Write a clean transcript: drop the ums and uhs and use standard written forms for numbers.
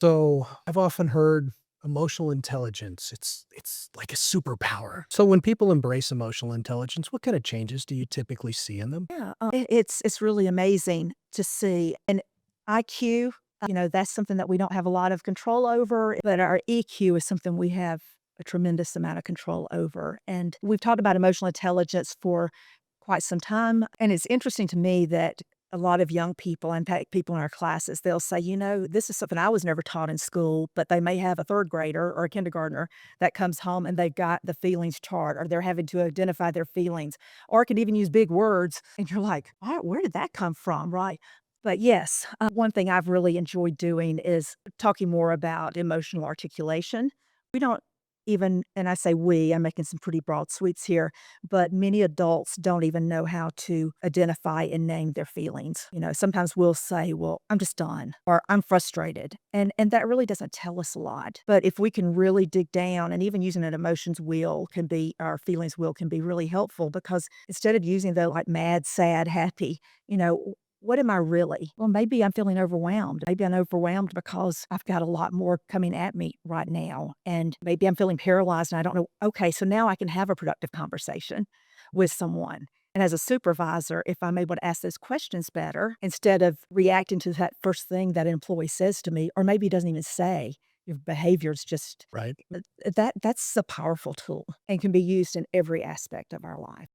So I've often heard emotional intelligence. It's like a superpower. So when people embrace emotional intelligence, what kind of changes do you typically see in them? Yeah, it's really amazing to see. And IQ, that's something that we don't have a lot of control over, but our EQ is something we have a tremendous amount of control over. And we've talked about emotional intelligence for quite some time. And it's interesting to me that a lot of young people, in fact, people in our classes, they'll say, this is something I was never taught in school, but they may have a third grader or a kindergartner that comes home and they've got the feelings chart or they're having to identify their feelings or can even use big words. And you're like, where did that come from? Right. But yes, one thing I've really enjoyed doing is talking more about emotional articulation. We don't even, and I say we, I'm making some pretty broad sweeps here, but many adults don't even know how to identify and name their feelings. Sometimes we'll say, "Well, I'm just done," or "I'm frustrated," and that really doesn't tell us a lot. But if we can really dig down, and even using an emotions wheel can be, our feelings wheel can be really helpful because instead of using the like mad, sad, happy, you know. What am I really? Well, maybe I'm feeling overwhelmed. Maybe I'm overwhelmed because I've got a lot more coming at me right now. And maybe I'm feeling paralyzed and I don't know. Okay, so now I can have a productive conversation with someone. And as a supervisor, if I'm able to ask those questions better instead of reacting to that first thing that an employee says to me, or maybe doesn't even say, your behavior is just Right. that's a powerful tool and can be used in every aspect of our life.